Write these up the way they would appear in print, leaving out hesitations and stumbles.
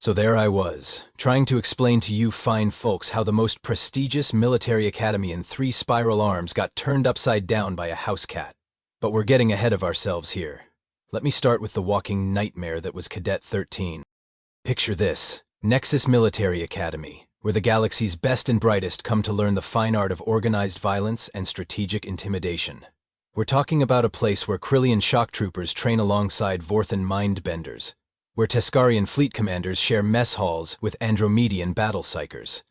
So there I was, trying to explain to you fine folks how the most prestigious military academy in 3 spiral arms got turned upside down by a house cat. But we're getting ahead of ourselves here. Let me start with the walking nightmare that was Cadet 13. Picture this: Nexus Military Academy, where the galaxy's best and brightest come to learn the fine art of organized violence and strategic intimidation. We're talking about a place where Krillian shock troopers train alongside Vorthan mindbenders, where Teskarian fleet commanders share mess halls with Andromedian battle psychers.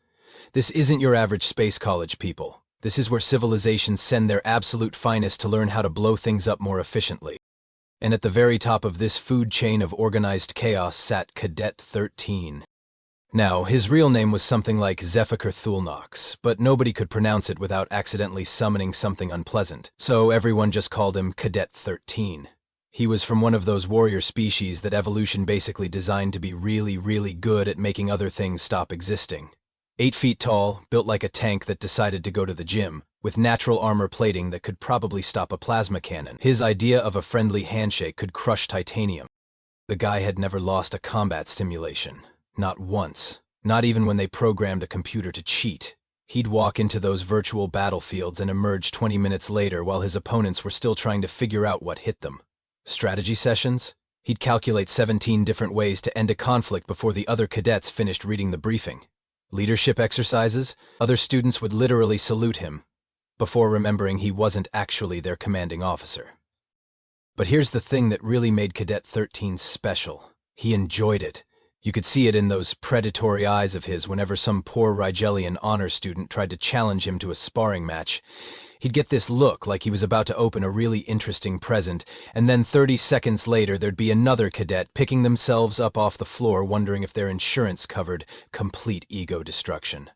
This isn't your average space college, people. This is where civilizations send their absolute finest to learn how to blow things up more efficiently. And at the very top of this food chain of organized chaos sat Cadet 13. Now, his real name was something like Zephyr Thulnox, but nobody could pronounce it without accidentally summoning something unpleasant, so everyone just called him Cadet 13. He was from one of those warrior species that evolution basically designed to be really, really good at making other things stop existing. 8 feet tall, built like a tank that decided to go to the gym, with natural armor plating that could probably stop a plasma cannon. His idea of a friendly handshake could crush titanium. The guy had never lost a combat simulation. Not once. Not even when they programmed a computer to cheat. He'd walk into those virtual battlefields and emerge 20 minutes later while his opponents were still trying to figure out what hit them. Strategy sessions? He'd calculate 17 different ways to end a conflict before the other cadets finished reading the briefing. Leadership exercises? Other students would literally salute him, before remembering he wasn't actually their commanding officer. But here's the thing that really made Cadet 13 special. He enjoyed it. You could see it in those predatory eyes of his whenever some poor Rigelian honor student tried to challenge him to a sparring match. He'd get this look like he was about to open a really interesting present, and then 30 seconds later there'd be another cadet picking themselves up off the floor wondering if their insurance covered complete ego destruction.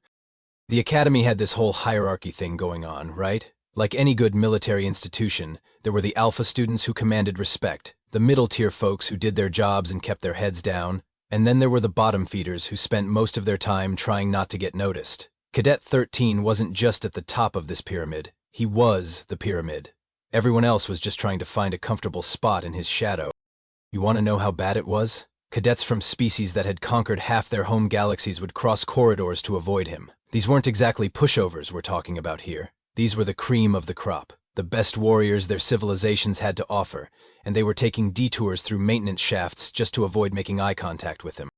The academy had this whole hierarchy thing going on, right? Like any good military institution, there were the alpha students who commanded respect, the middle-tier folks who did their jobs and kept their heads down, and then there were the bottom feeders who spent most of their time trying not to get noticed. Cadet 13 wasn't just at the top of this pyramid, he was the pyramid. Everyone else was just trying to find a comfortable spot in his shadow. You want to know how bad it was? Cadets from species that had conquered half their home galaxies would cross corridors to avoid him. These weren't exactly pushovers we're talking about here. These were the cream of the crop, the best warriors their civilizations had to offer, and they were taking detours through maintenance shafts just to avoid making eye contact with him.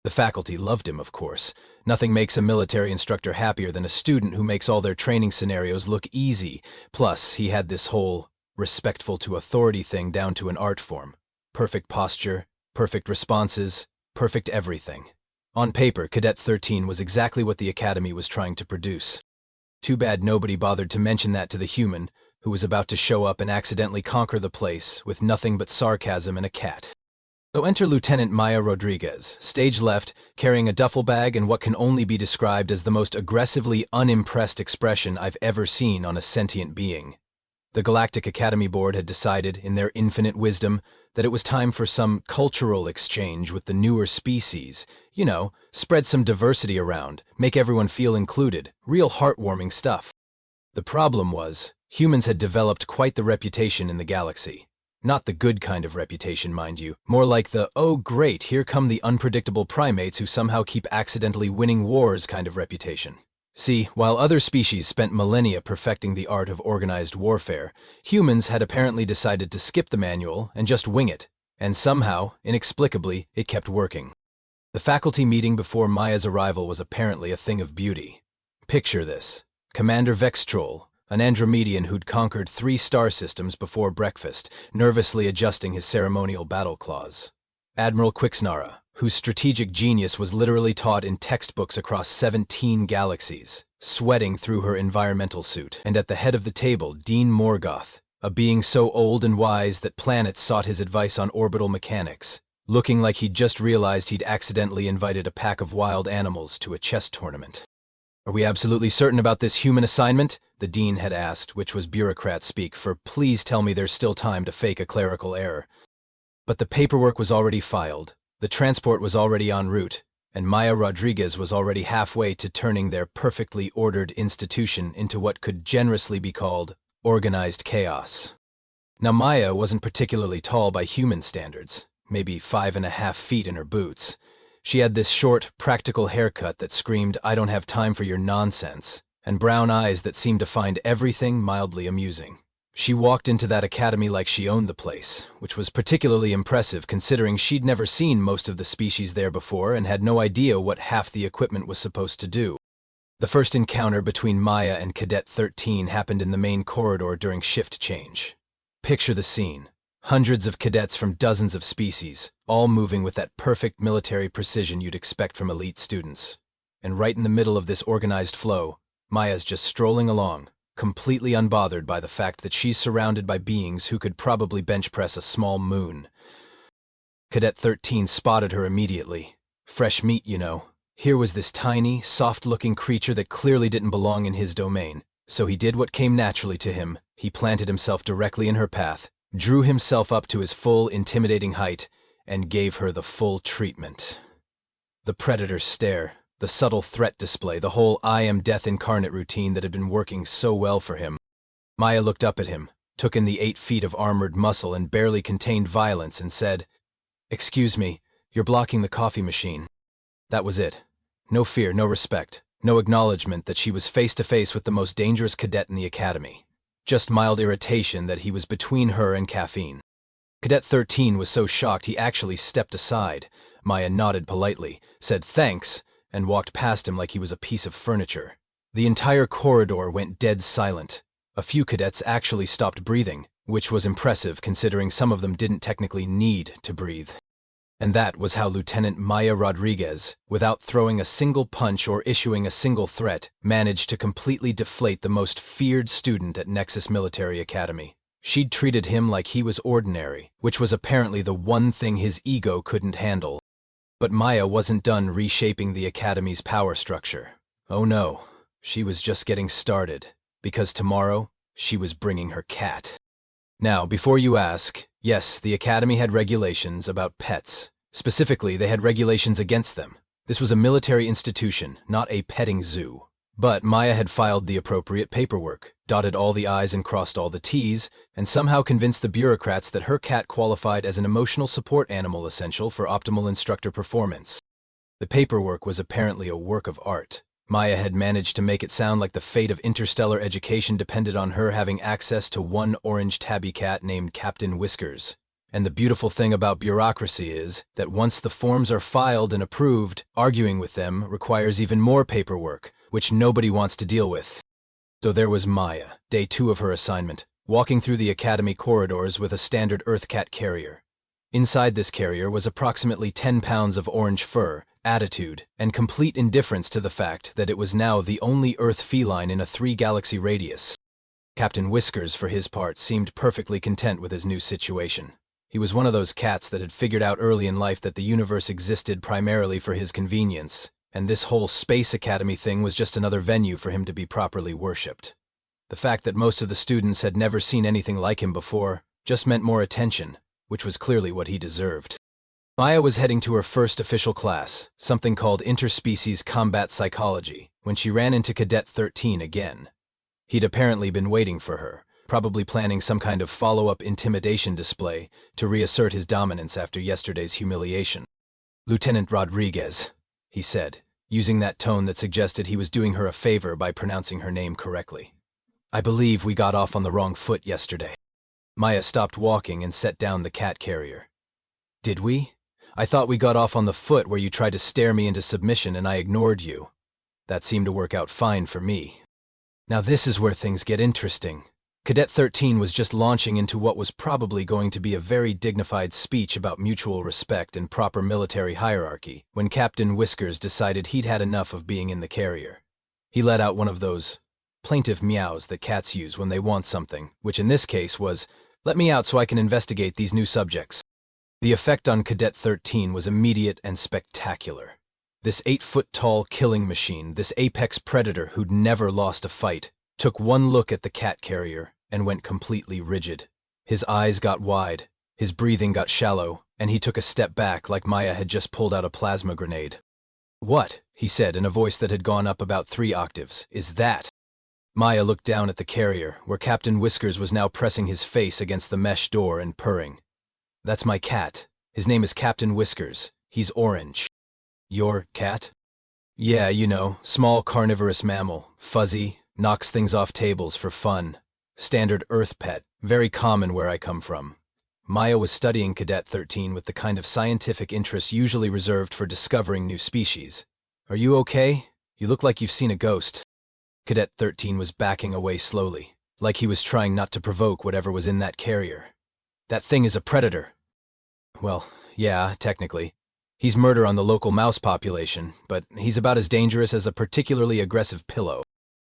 The faculty loved him, of course. Nothing makes a military instructor happier than a student who makes all their training scenarios look easy. Plus, he had this whole respectful to authority thing down to an art form. Perfect posture, perfect responses, perfect everything. On paper, Cadet 13 was exactly what the academy was trying to produce. Too bad nobody bothered to mention that to the human, who was about to show up and accidentally conquer the place with nothing but sarcasm and a cat. So enter Lieutenant Maya Rodriguez, stage left, carrying a duffel bag and what can only be described as the most aggressively unimpressed expression I've ever seen on a sentient being. The Galactic Academy Board had decided, in their infinite wisdom, that it was time for some cultural exchange with the newer species. You know, spread some diversity around, make everyone feel included, real heartwarming stuff. The problem was, humans had developed quite the reputation in the galaxy. Not the good kind of reputation, mind you, more like the, oh great, here come the unpredictable primates who somehow keep accidentally winning wars kind of reputation. See, while other species spent millennia perfecting the art of organized warfare, humans had apparently decided to skip the manual and just wing it, and somehow, inexplicably, it kept working. The faculty meeting before Maya's arrival was apparently a thing of beauty. Picture this: Commander Vextrol, an Andromedian who'd conquered 3 star systems before breakfast, nervously adjusting his ceremonial battle claws. Admiral Quixnara, whose strategic genius was literally taught in textbooks across 17 galaxies, sweating through her environmental suit. And at the head of the table, Dean Morgoth, a being so old and wise that planets sought his advice on orbital mechanics, looking like he'd just realized he'd accidentally invited a pack of wild animals to a chess tournament. "Are we absolutely certain about this human assignment?" the dean had asked, which was bureaucrat speak for please tell me there's still time to fake a clerical error. But the paperwork was already filed, the transport was already en route, and Maya Rodriguez was already halfway to turning their perfectly ordered institution into what could generously be called organized chaos. Now Maya wasn't particularly tall by human standards, maybe 5.5 feet in her boots. She had this short, practical haircut that screamed, "I don't have time for your nonsense," and brown eyes that seemed to find everything mildly amusing. She walked into that academy like she owned the place, which was particularly impressive considering she'd never seen most of the species there before and had no idea what half the equipment was supposed to do. The first encounter between Maya and Cadet 13 happened in the main corridor during shift change. Picture the scene. Hundreds of cadets from dozens of species, all moving with that perfect military precision you'd expect from elite students. And right in the middle of this organized flow, Maya's just strolling along, completely unbothered by the fact that she's surrounded by beings who could probably bench press a small moon. Cadet 13 spotted her immediately. Fresh meat, you know. Here was this tiny, soft-looking creature that clearly didn't belong in his domain, so he did what came naturally to him. He planted himself directly in her path, drew himself up to his full, intimidating height, and gave her the full treatment. The predator's stare, the subtle threat display, the whole "I am death incarnate" routine that had been working so well for him. Maya looked up at him, took in the 8 feet of armored muscle and barely contained violence and said, "Excuse me, you're blocking the coffee machine." That was it. No fear, no respect, no acknowledgement that she was face to face with the most dangerous cadet in the academy. Just mild irritation that he was between her and caffeine. Cadet 13 was so shocked he actually stepped aside. Maya nodded politely, said thanks, and walked past him like he was a piece of furniture. The entire corridor went dead silent. A few cadets actually stopped breathing, which was impressive considering some of them didn't technically need to breathe. And that was how Lieutenant Maya Rodriguez, without throwing a single punch or issuing a single threat, managed to completely deflate the most feared student at Nexus Military Academy. She'd treated him like he was ordinary, which was apparently the one thing his ego couldn't handle. But Maya wasn't done reshaping the Academy's power structure. Oh no, she was just getting started, because tomorrow, she was bringing her cat. Now, before you ask, yes, the Academy had regulations about pets. Specifically, they had regulations against them. This was a military institution, not a petting zoo. But Maya had filed the appropriate paperwork, dotted all the I's and crossed all the T's, and somehow convinced the bureaucrats that her cat qualified as an emotional support animal essential for optimal instructor performance. The paperwork was apparently a work of art. Maya had managed to make it sound like the fate of interstellar education depended on her having access to one orange tabby cat named Captain Whiskers. And the beautiful thing about bureaucracy is that once the forms are filed and approved, arguing with them requires even more paperwork, which nobody wants to deal with. So there was Maya, day 2 of her assignment, walking through the academy corridors with a standard Earthcat carrier. Inside this carrier was approximately 10 pounds of orange fur, attitude, and complete indifference to the fact that it was now the only Earth feline in a 3-galaxy radius. Captain Whiskers, for his part, seemed perfectly content with his new situation. He was one of those cats that had figured out early in life that the universe existed primarily for his convenience, and this whole Space Academy thing was just another venue for him to be properly worshipped. The fact that most of the students had never seen anything like him before just meant more attention, which was clearly what he deserved. Maya was heading to her first official class, something called Interspecies Combat Psychology, when she ran into Cadet 13 again. He'd apparently been waiting for her, probably planning some kind of follow-up intimidation display to reassert his dominance after yesterday's humiliation. "Lieutenant Rodriguez," he said, using that tone that suggested he was doing her a favor by pronouncing her name correctly. "I believe we got off on the wrong foot yesterday." Maya stopped walking and set down the cat carrier. "Did we? I thought we got off on the foot where you tried to stare me into submission and I ignored you. That seemed to work out fine for me. Now this is where things get interesting." Cadet 13 was just launching into what was probably going to be a very dignified speech about mutual respect and proper military hierarchy when Captain Whiskers decided he'd had enough of being in the carrier. He let out one of those plaintive meows that cats use when they want something, which in this case was, "Let me out so I can investigate these new subjects." The effect on Cadet 13 was immediate and spectacular. This 8-foot-tall killing machine, this apex predator who'd never lost a fight, took one look at the cat carrier and went completely rigid. His eyes got wide, his breathing got shallow, and he took a step back like Maya had just pulled out a plasma grenade. "What?" he said in a voice that had gone up about 3 octaves, "is that?" Maya looked down at the carrier, where Captain Whiskers was now pressing his face against the mesh door and purring. "That's my cat. His name is Captain Whiskers. He's orange." Your cat? Yeah, small carnivorous mammal, fuzzy, knocks things off tables for fun. Standard Earth pet, very common where I come from. Maya was studying Cadet 13 with the kind of scientific interest usually reserved for discovering new species. Are you okay? You look like you've seen a ghost. Cadet 13 was backing away slowly, like he was trying not to provoke whatever was in that carrier. That thing is a predator. Well, yeah, technically. He's murder on the local mouse population, but he's about as dangerous as a particularly aggressive pillow.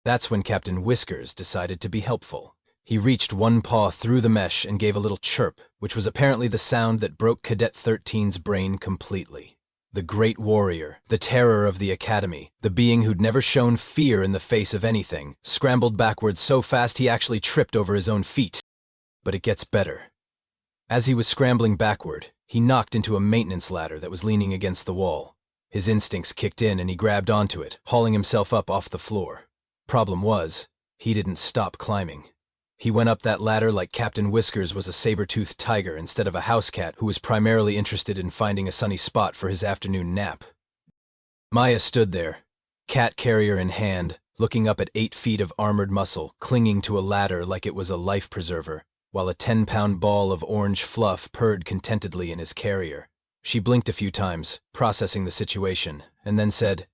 That's when Captain Whiskers decided to be helpful. He reached one paw through the mesh and gave a little chirp, which was apparently the sound that broke Cadet 13's brain completely. The great warrior, the terror of the academy, the being who'd never shown fear in the face of anything, scrambled backwards so fast he actually tripped over his own feet. But it gets better. As he was scrambling backward, he knocked into a maintenance ladder that was leaning against the wall. His instincts kicked in and he grabbed onto it, hauling himself up off the floor. Problem was, he didn't stop climbing. He went up that ladder like Captain Whiskers was a saber-toothed tiger instead of a house cat who was primarily interested in finding a sunny spot for his afternoon nap. Maya stood there, cat carrier in hand, looking up at 8 feet of armored muscle, clinging to a ladder like it was a life preserver, while a 10-pound ball of orange fluff purred contentedly in his carrier. She blinked a few times, processing the situation, and then said,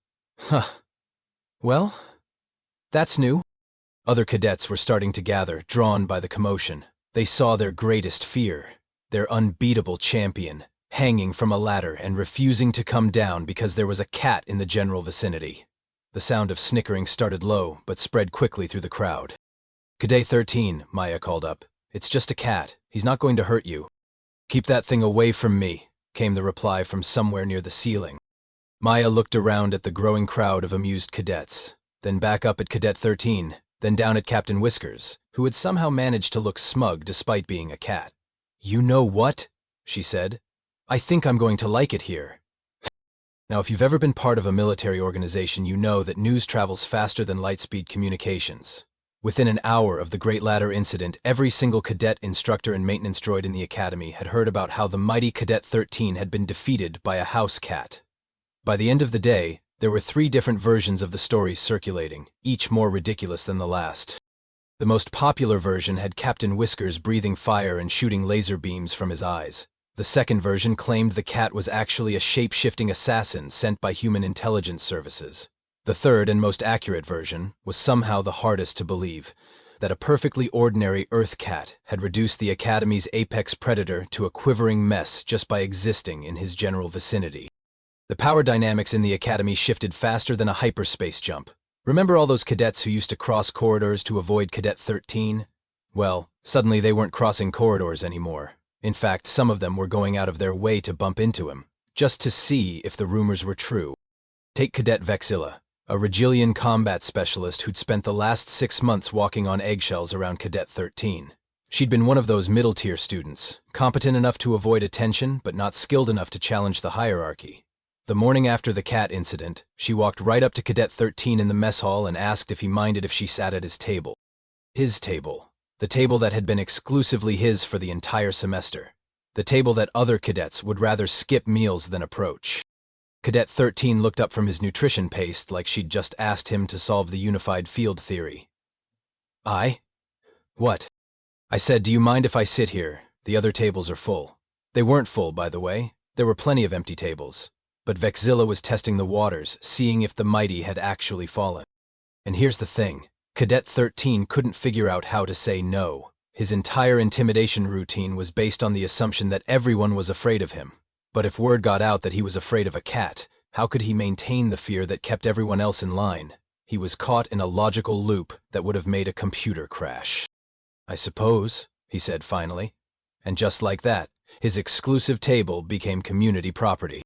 Well, that's new." Other cadets were starting to gather, drawn by the commotion. They saw their greatest fear, their unbeatable champion, hanging from a ladder and refusing to come down because there was a cat in the general vicinity. The sound of snickering started low, but spread quickly through the crowd. "Cadet 13, Maya called up. "It's just a cat. He's not going to hurt you." "Keep that thing away from me," came the reply from somewhere near the ceiling. Maya looked around at the growing crowd of amused cadets, then back up at Cadet 13, then down at Captain Whiskers, who had somehow managed to look smug despite being a cat. "You know what?" she said. "I think I'm going to like it here." Now, if you've ever been part of a military organization, you know that news travels faster than light-speed communications. Within an hour of the Great Ladder incident, every single cadet, instructor, and maintenance droid in the academy had heard about how the mighty Cadet 13 had been defeated by a house cat. By the end of the day, there were 3 different versions of the stories circulating, each more ridiculous than the last. The most popular version had Captain Whiskers breathing fire and shooting laser beams from his eyes. The second version claimed the cat was actually a shape-shifting assassin sent by human intelligence services. The third and most accurate version was somehow the hardest to believe, that a perfectly ordinary Earth cat had reduced the Academy's apex predator to a quivering mess just by existing in his general vicinity. The power dynamics in the Academy shifted faster than a hyperspace jump. Remember all those cadets who used to cross corridors to avoid Cadet 13? Well, suddenly they weren't crossing corridors anymore. In fact, some of them were going out of their way to bump into him, just to see if the rumors were true. Take Cadet Vexilla, a Regilian combat specialist who'd spent the last 6 months walking on eggshells around Cadet 13. She'd been one of those middle-tier students, competent enough to avoid attention but not skilled enough to challenge the hierarchy. The morning after the cat incident, she walked right up to Cadet 13 in the mess hall and asked if he minded if she sat at his table. His table. The table that had been exclusively his for the entire semester. The table that other cadets would rather skip meals than approach. Cadet 13 looked up from his nutrition paste like she'd just asked him to solve the unified field theory. "I? What?" "I said, do you mind if I sit here? The other tables are full." They weren't full, by the way. There were plenty of empty tables. But Vexilla was testing the waters, seeing if the mighty had actually fallen. And here's the thing. Cadet 13 couldn't figure out how to say no. His entire intimidation routine was based on the assumption that everyone was afraid of him. But if word got out that he was afraid of a cat, how could he maintain the fear that kept everyone else in line? He was caught in a logical loop that would have made a computer crash. "I suppose," he said finally. And just like that, his exclusive table became community property.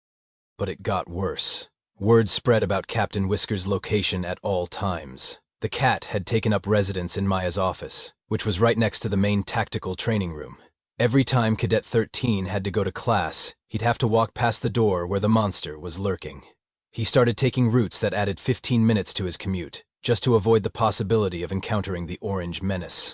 But it got worse. Word spread about Captain Whiskers' location at all times. The cat had taken up residence in Maya's office, which was right next to the main tactical training room. Every time Cadet 13 had to go to class, he'd have to walk past the door where the monster was lurking. He started taking routes that added 15 minutes to his commute, just to avoid the possibility of encountering the orange menace.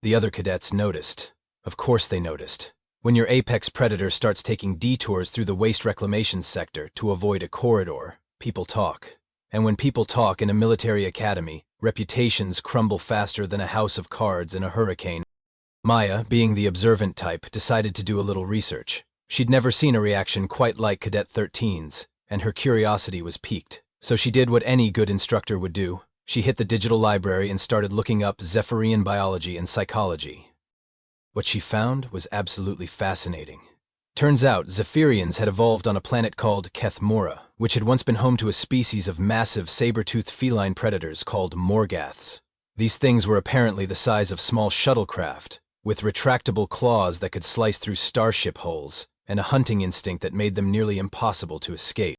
The other cadets noticed. Of course they noticed. When your apex predator starts taking detours through the waste reclamation sector to avoid a corridor, people talk. And when people talk in a military academy, reputations crumble faster than a house of cards in a hurricane. Maya, being the observant type, decided to do a little research. She'd never seen a reaction quite like Cadet 13's, and her curiosity was piqued. So she did what any good instructor would do. She hit the digital library and started looking up Zephyrian biology and psychology. What she found was absolutely fascinating. Turns out, Zephyrians had evolved on a planet called Kethmora, which had once been home to a species of massive saber-toothed feline predators called Morgaths. These things were apparently the size of small shuttlecraft, with retractable claws that could slice through starship hulls, and a hunting instinct that made them nearly impossible to escape.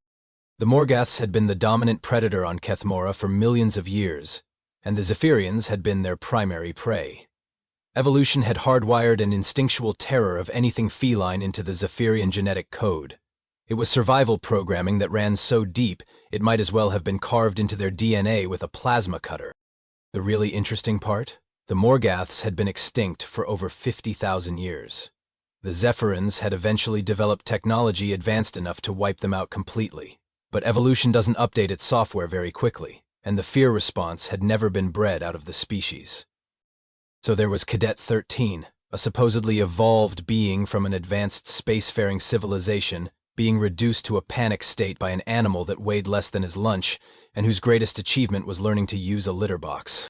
The Morgaths had been the dominant predator on Kethmora for millions of years, and the Zephyrians had been their primary prey. Evolution had hardwired an instinctual terror of anything feline into the Zephyrian genetic code. It was survival programming that ran so deep, it might as well have been carved into their DNA with a plasma cutter. The really interesting part? The Morgaths had been extinct for over 50,000 years. The Zephyrians had eventually developed technology advanced enough to wipe them out completely. But evolution doesn't update its software very quickly, and the fear response had never been bred out of the species. So there was Cadet 13, a supposedly evolved being from an advanced spacefaring civilization, being reduced to a panic state by an animal that weighed less than his lunch, and whose greatest achievement was learning to use a litter box.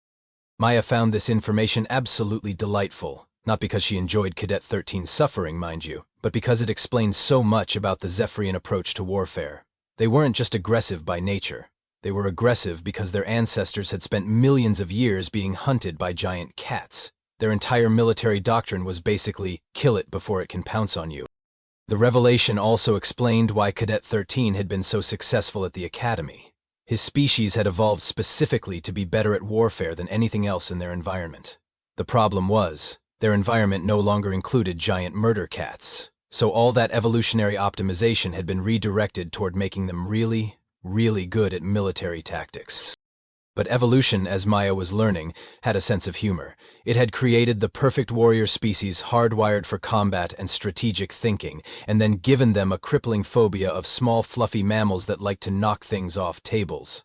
Maya found this information absolutely delightful, not because she enjoyed Cadet 13's suffering, mind you, but because it explained so much about the Zephyrian approach to warfare. They weren't just aggressive by nature. They were aggressive because their ancestors had spent millions of years being hunted by giant cats. Their entire military doctrine was basically, kill it before it can pounce on you. The revelation also explained why Cadet 13 had been so successful at the Academy. His species had evolved specifically to be better at warfare than anything else in their environment. The problem was, their environment no longer included giant murder cats. So all that evolutionary optimization had been redirected toward making them really good at military tactics. But evolution, as Maya was learning, had a sense of humor. It had created the perfect warrior species hardwired for combat and strategic thinking, and then given them a crippling phobia of small fluffy mammals that like to knock things off tables.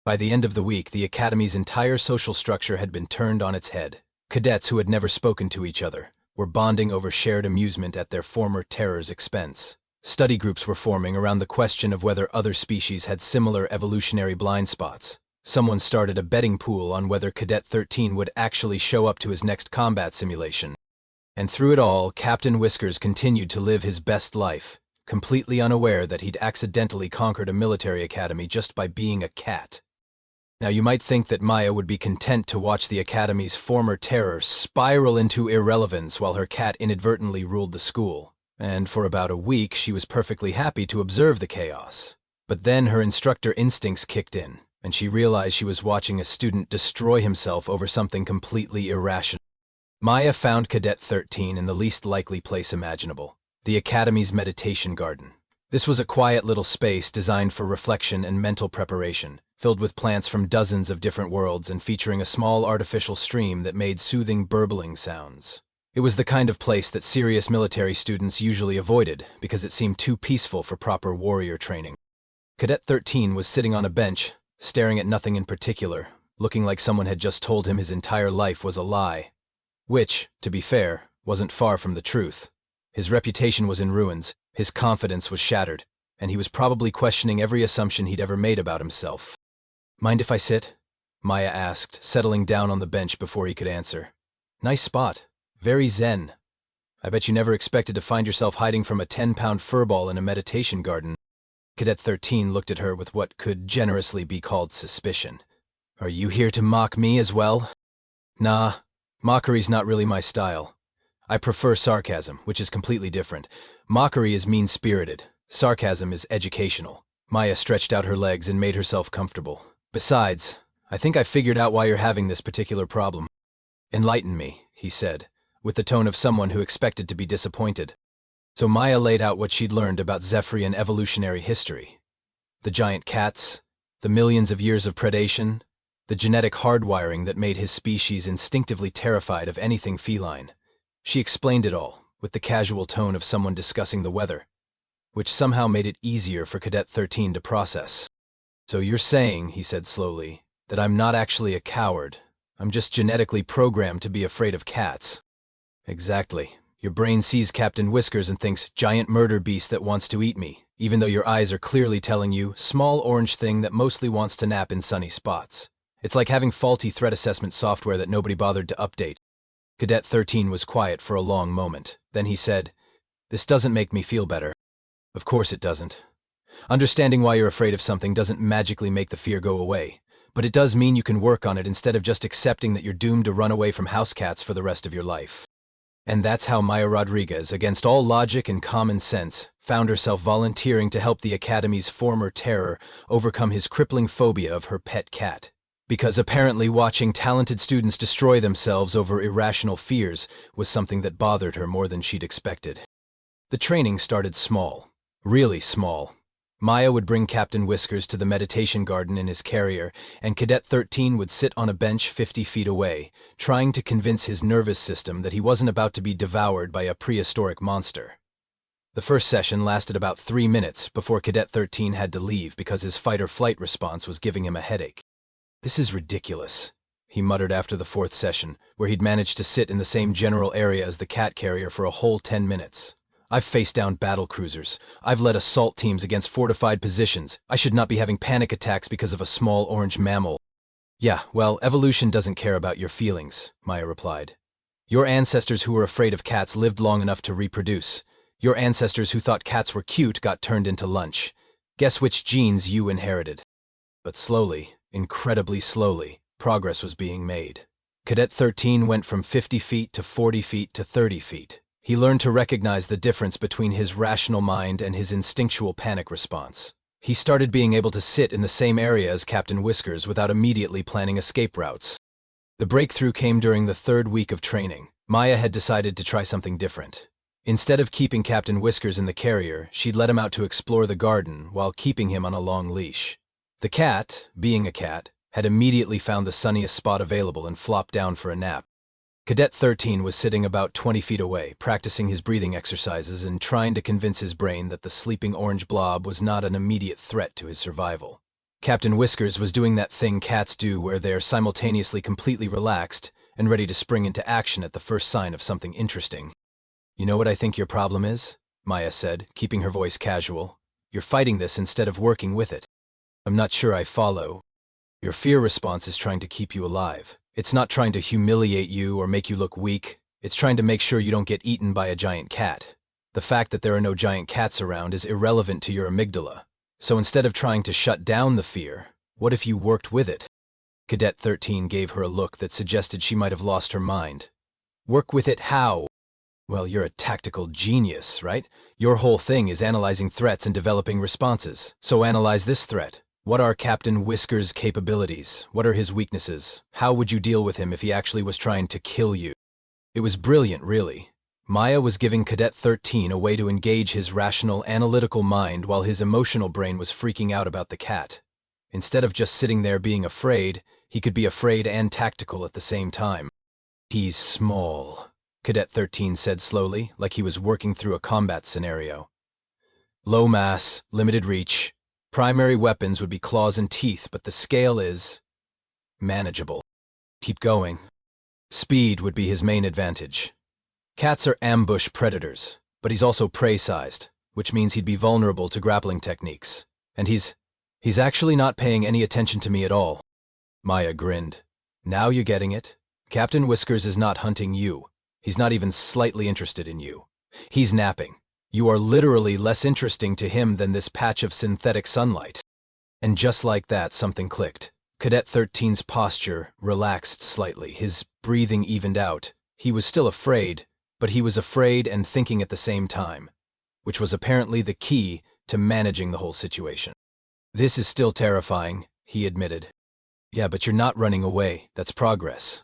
By the end of the week, the Academy's entire social structure had been turned on its head. Cadets who had never spoken to each other were bonding over shared amusement at their former terror's expense. Study groups were forming around the question of whether other species had similar evolutionary blind spots. Someone started a betting pool on whether Cadet 13 would actually show up to his next combat simulation. And through it all, Captain Whiskers continued to live his best life, completely unaware that he'd accidentally conquered a military academy just by being a cat. Now you might think that Maya would be content to watch the Academy's former terror spiral into irrelevance while her cat inadvertently ruled the school. And for about a week she was perfectly happy to observe the chaos. But then her instructor instincts kicked in, and she realized she was watching a student destroy himself over something completely irrational. Maya found Cadet 13 in the least likely place imaginable, the Academy's meditation garden. This was a quiet little space designed for reflection and mental preparation, filled with plants from dozens of different worlds and featuring a small artificial stream that made soothing burbling sounds. It was the kind of place that serious military students usually avoided because it seemed too peaceful for proper warrior training. Cadet 13 was sitting on a bench, staring at nothing in particular, looking like someone had just told him his entire life was a lie. Which, to be fair, wasn't far from the truth. His reputation was in ruins, his confidence was shattered, and he was probably questioning every assumption he'd ever made about himself. "Mind if I sit?" Maya asked, settling down on the bench before he could answer. "Nice spot. Very zen. I bet you never expected to find yourself hiding from a 10-pound furball in a meditation garden." Cadet 13 looked at her with what could generously be called suspicion. "Are you here to mock me as well?" "Nah, mockery's not really my style. I prefer sarcasm, which is completely different. Mockery is mean-spirited. Sarcasm is educational." Maya stretched out her legs and made herself comfortable. "Besides, I think I figured out why you're having this particular problem." "Enlighten me," he said, with the tone of someone who expected to be disappointed. So Maya laid out what she'd learned about Zephyrian evolutionary history. The giant cats, the millions of years of predation, the genetic hardwiring that made his species instinctively terrified of anything feline. She explained it all, with the casual tone of someone discussing the weather, which somehow made it easier for Cadet 13 to process. "So you're saying," he said slowly, "that I'm not actually a coward. I'm just genetically programmed to be afraid of cats." "Exactly. Your brain sees Captain Whiskers and thinks, giant murder beast that wants to eat me, even though your eyes are clearly telling you, small orange thing that mostly wants to nap in sunny spots. It's like having faulty threat assessment software that nobody bothered to update." Cadet 13 was quiet for a long moment. Then he said, "This doesn't make me feel better." "Of course it doesn't. Understanding why you're afraid of something doesn't magically make the fear go away, but it does mean you can work on it instead of just accepting that you're doomed to run away from house cats for the rest of your life." And that's how Maya Rodriguez, against all logic and common sense, found herself volunteering to help the Academy's former terror overcome his crippling phobia of her pet cat. Because apparently watching talented students destroy themselves over irrational fears was something that bothered her more than she'd expected. The training started small. Really small. Maya would bring Captain Whiskers to the meditation garden in his carrier, and Cadet 13 would sit on a bench 50 feet away, trying to convince his nervous system that he wasn't about to be devoured by a prehistoric monster. The first session lasted about 3 minutes before Cadet 13 had to leave because his fight-or-flight response was giving him a headache. "This is ridiculous," he muttered after the fourth session, where he'd managed to sit in the same general area as the cat carrier for a whole 10 minutes. "I've faced down battle cruisers. I've led assault teams against fortified positions. I should not be having panic attacks because of a small orange mammal." "Yeah, well, evolution doesn't care about your feelings," Maya replied. "Your ancestors who were afraid of cats lived long enough to reproduce. Your ancestors who thought cats were cute got turned into lunch. Guess which genes you inherited." But slowly, incredibly slowly, progress was being made. Cadet 13 went from 50 feet to 40 feet to 30 feet. He learned to recognize the difference between his rational mind and his instinctual panic response. He started being able to sit in the same area as Captain Whiskers without immediately planning escape routes. The breakthrough came during the third week of training. Maya had decided to try something different. Instead of keeping Captain Whiskers in the carrier, she'd let him out to explore the garden while keeping him on a long leash. The cat, being a cat, had immediately found the sunniest spot available and flopped down for a nap. Cadet 13 was sitting about 20 feet away, practicing his breathing exercises and trying to convince his brain that the sleeping orange blob was not an immediate threat to his survival. Captain Whiskers was doing that thing cats do where they're simultaneously completely relaxed and ready to spring into action at the first sign of something interesting. "You know what I think your problem is?" Maya said, keeping her voice casual. "You're fighting this instead of working with it." "I'm not sure I follow." "Your fear response is trying to keep you alive. It's not trying to humiliate you or make you look weak. It's trying to make sure you don't get eaten by a giant cat. The fact that there are no giant cats around is irrelevant to your amygdala. So instead of trying to shut down the fear, what if you worked with it?" Cadet 13 gave her a look that suggested she might have lost her mind. "Work with it how?" "Well, you're a tactical genius, right? Your whole thing is analyzing threats and developing responses. So analyze this threat. What are Captain Whiskers' capabilities? What are his weaknesses? How would you deal with him if he actually was trying to kill you?" It was brilliant, really. Maya was giving Cadet 13 a way to engage his rational, analytical mind while his emotional brain was freaking out about the cat. Instead of just sitting there being afraid, he could be afraid and tactical at the same time. "He's small," Cadet 13 said slowly, like he was working through a combat scenario. "Low mass, limited reach. Primary weapons would be claws and teeth, but the scale is manageable. Keep going. Speed would be his main advantage. Cats are ambush predators, but he's also prey-sized, which means he'd be vulnerable to grappling techniques. And he's actually not paying any attention to me at all." Maya grinned. "Now you're getting it. Captain Whiskers is not hunting you. He's not even slightly interested in you. He's napping. You are literally less interesting to him than this patch of synthetic sunlight." And just like that, something clicked. Cadet 13's posture relaxed slightly, his breathing evened out. He was still afraid, but he was afraid and thinking at the same time, which was apparently the key to managing the whole situation. "This is still terrifying," he admitted. "Yeah, but you're not running away. That's progress."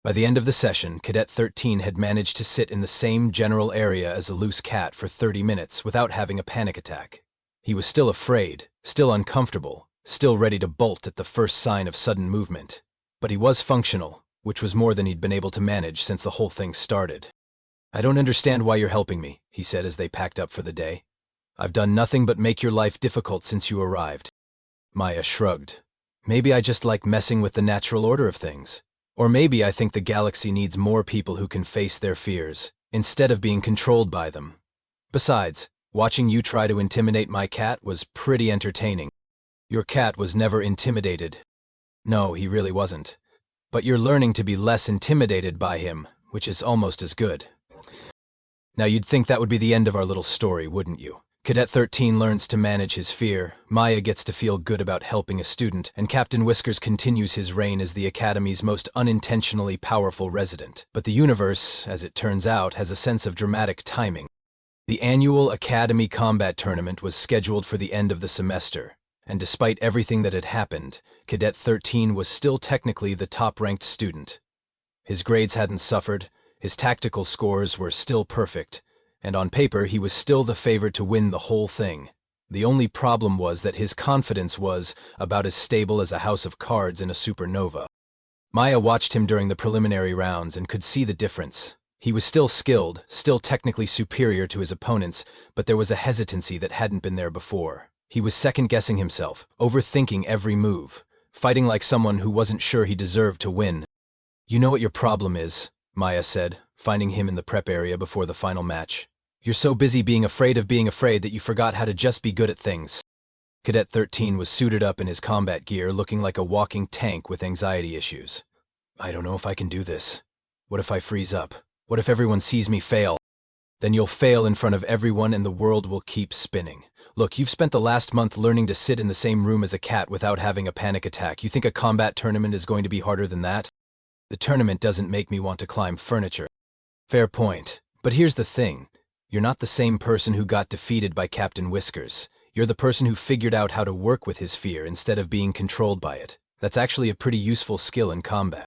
By the end of the session, Cadet 13 had managed to sit in the same general area as a loose cat for 30 minutes without having a panic attack. He was still afraid, still uncomfortable, still ready to bolt at the first sign of sudden movement. But he was functional, which was more than he'd been able to manage since the whole thing started. I don't understand why you're helping me, he said as they packed up for the day. I've done nothing but make your life difficult since you arrived. Maya shrugged. Maybe I just like messing with the natural order of things. Or maybe I think the galaxy needs more people who can face their fears, instead of being controlled by them. Besides, watching you try to intimidate my cat was pretty entertaining. Your cat was never intimidated. No, he really wasn't. But you're learning to be less intimidated by him, which is almost as good. Now you'd think that would be the end of our little story, wouldn't you? Cadet 13 learns to manage his fear, Maya gets to feel good about helping a student, and Captain Whiskers continues his reign as the Academy's most unintentionally powerful resident. But the universe, as it turns out, has a sense of dramatic timing. The annual Academy Combat Tournament was scheduled for the end of the semester, and despite everything that had happened, Cadet 13 was still technically the top-ranked student. His grades hadn't suffered, his tactical scores were still perfect, and on paper he was still the favorite to win the whole thing. The only problem was that his confidence was about as stable as a house of cards in a supernova. Maya watched him during the preliminary rounds and could see the difference. He was still skilled, still technically superior to his opponents, but there was a hesitancy that hadn't been there before. He was second-guessing himself, overthinking every move, fighting like someone who wasn't sure he deserved to win. You know what your problem is, Maya said, finding him in the prep area before the final match. You're so busy being afraid that you forgot how to just be good at things. Cadet 13 was suited up in his combat gear, looking like a walking tank with anxiety issues. I don't know if I can do this. What if I freeze up? What if everyone sees me fail? Then you'll fail in front of everyone and the world will keep spinning. Look, you've spent the last month learning to sit in the same room as a cat without having a panic attack. You think a combat tournament is going to be harder than that? The tournament doesn't make me want to climb furniture. Fair point. But here's the thing. You're not the same person who got defeated by Captain Whiskers. You're the person who figured out how to work with his fear instead of being controlled by it. That's actually a pretty useful skill in combat.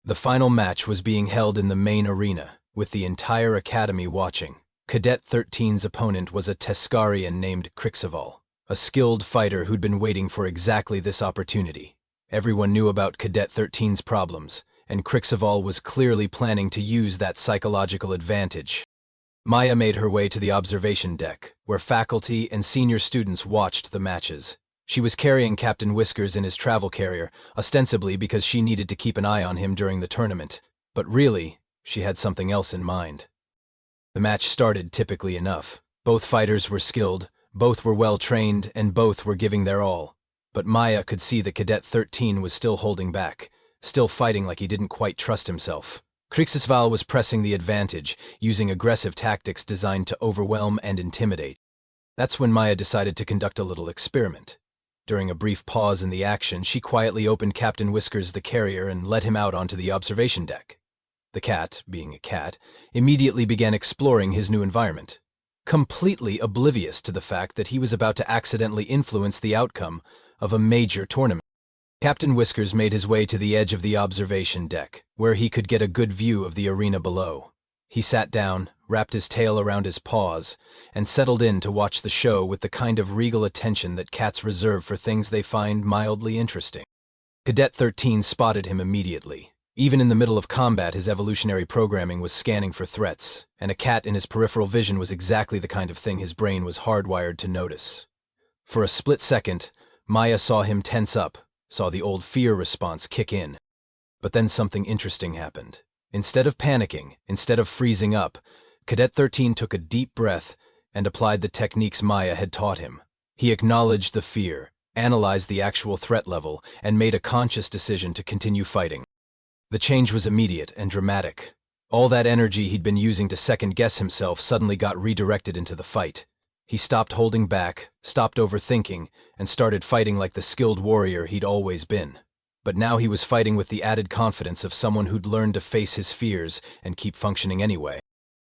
The final match was being held in the main arena, with the entire academy watching. Cadet 13's opponent was a Teskarian named Krixaval, a skilled fighter who'd been waiting for exactly this opportunity. Everyone knew about Cadet 13's problems, and Krixaval was clearly planning to use that psychological advantage. Maya made her way to the observation deck, where faculty and senior students watched the matches. She was carrying Captain Whiskers in his travel carrier, ostensibly because she needed to keep an eye on him during the tournament. But really, she had something else in mind. The match started typically enough. Both fighters were skilled, both were well-trained, and both were giving their all. But Maya could see that Cadet 13 was still holding back, still fighting like he didn't quite trust himself. Krixaval was pressing the advantage, using aggressive tactics designed to overwhelm and intimidate. That's when Maya decided to conduct a little experiment. During a brief pause in the action, she quietly opened Captain Whiskers the carrier and let him out onto the observation deck. The cat, being a cat, immediately began exploring his new environment, completely oblivious to the fact that he was about to accidentally influence the outcome of a major tournament. Captain Whiskers made his way to the edge of the observation deck, where he could get a good view of the arena below. He sat down, wrapped his tail around his paws, and settled in to watch the show with the kind of regal attention that cats reserve for things they find mildly interesting. Cadet 13 spotted him immediately. Even in the middle of combat, his evolutionary programming was scanning for threats, and a cat in his peripheral vision was exactly the kind of thing his brain was hardwired to notice. For a split second, Maya saw him tense up, saw the old fear response kick in. But then something interesting happened. Instead of panicking, instead of freezing up, Cadet 13 took a deep breath and applied the techniques Maya had taught him. He acknowledged the fear, analyzed the actual threat level, and made a conscious decision to continue fighting. The change was immediate and dramatic. All that energy he'd been using to second-guess himself suddenly got redirected into the fight. He stopped holding back, stopped overthinking, and started fighting like the skilled warrior he'd always been. But now he was fighting with the added confidence of someone who'd learned to face his fears and keep functioning anyway.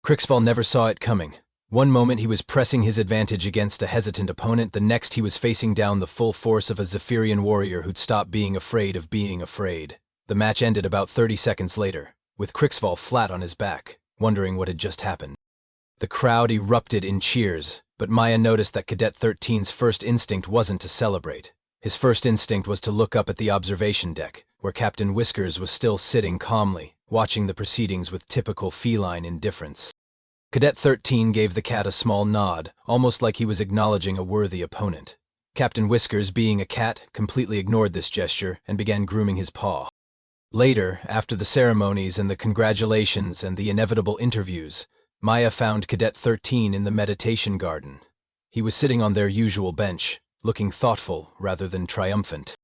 Krixaval never saw it coming. One moment he was pressing his advantage against a hesitant opponent, the next he was facing down the full force of a Zephyrian warrior who'd stopped being afraid of being afraid. The match ended about 30 seconds later, with Krixaval flat on his back, wondering what had just happened. The crowd erupted in cheers, but Maya noticed that Cadet 13's first instinct wasn't to celebrate. His first instinct was to look up at the observation deck, where Captain Whiskers was still sitting calmly, watching the proceedings with typical feline indifference. Cadet 13 gave the cat a small nod, almost like he was acknowledging a worthy opponent. Captain Whiskers, being a cat, completely ignored this gesture and began grooming his paw. Later, after the ceremonies and the congratulations and the inevitable interviews, Maya found Cadet 13 in the meditation garden. He was sitting on their usual bench, looking thoughtful rather than triumphant.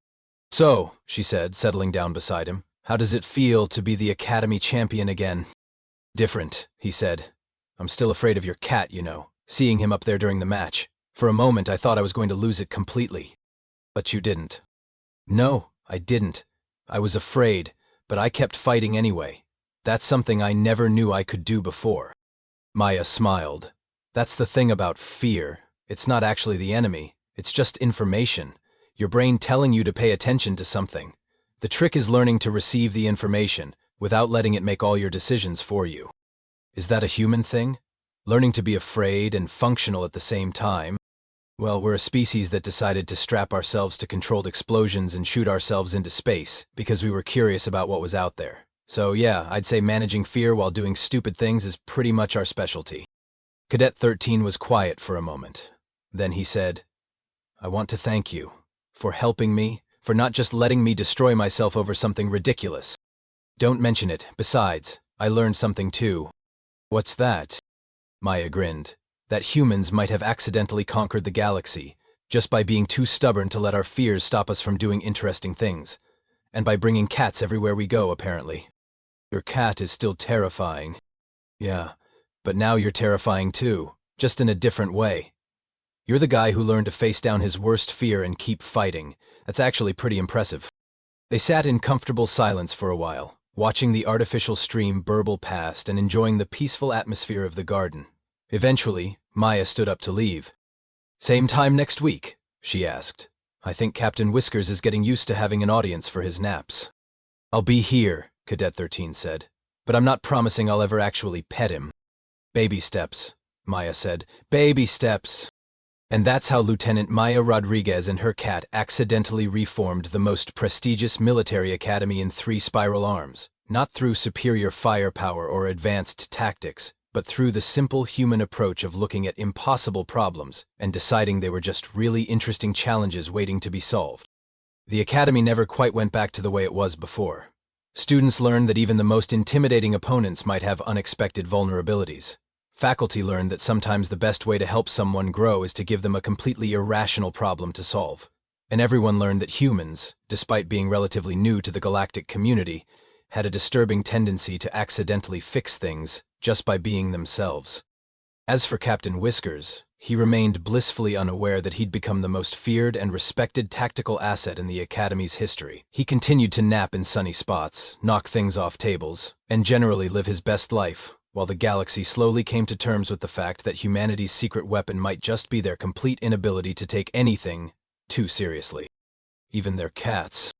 "So," she said, settling down beside him, "how does it feel to be the Academy champion again?" "Different," he said. "I'm still afraid of your cat, you know, seeing him up there during the match. For a moment I thought I was going to lose it completely." "But you didn't." "No, I didn't. I was afraid, but I kept fighting anyway. That's something I never knew I could do before." Maya smiled. "That's the thing about fear. It's not actually the enemy. It's just information. Your brain telling you to pay attention to something. The trick is learning to receive the information without letting it make all your decisions for you." "Is that a human thing? Learning to be afraid and functional at the same time?" "Well, we're a species that decided to strap ourselves to controlled explosions and shoot ourselves into space because we were curious about what was out there. So yeah, I'd say managing fear while doing stupid things is pretty much our specialty." Cadet 13 was quiet for a moment. Then he said, "I want to thank you for helping me, for not just letting me destroy myself over something ridiculous." "Don't mention it. Besides, I learned something too." "What's that?" Maya grinned. "That humans might have accidentally conquered the galaxy, just by being too stubborn to let our fears stop us from doing interesting things. And by bringing cats everywhere we go, apparently." "Your cat is still terrifying." "Yeah, but now you're terrifying too, just in a different way. You're the guy who learned to face down his worst fear and keep fighting. That's actually pretty impressive." They sat in comfortable silence for a while, watching the artificial stream burble past and enjoying the peaceful atmosphere of the garden. Eventually, Maya stood up to leave. "Same time next week?" she asked. "I think Captain Whiskers is getting used to having an audience for his naps." "I'll be here," Cadet 13 said, "but I'm not promising I'll ever actually pet him." "Baby steps," Maya said. "Baby steps." And that's how Lieutenant Maya Rodriguez and her cat accidentally reformed the most prestigious military academy in 3 spiral arms, not through superior firepower or advanced tactics, but through the simple human approach of looking at impossible problems and deciding they were just really interesting challenges waiting to be solved. The academy never quite went back to the way it was before. Students learned that even the most intimidating opponents might have unexpected vulnerabilities. Faculty learned that sometimes the best way to help someone grow is to give them a completely irrational problem to solve. And everyone learned that humans, despite being relatively new to the galactic community, had a disturbing tendency to accidentally fix things just by being themselves. As for Captain Whiskers, he remained blissfully unaware that he'd become the most feared and respected tactical asset in the Academy's history. He continued to nap in sunny spots, knock things off tables, and generally live his best life, while the galaxy slowly came to terms with the fact that humanity's secret weapon might just be their complete inability to take anything too seriously. Even their cats.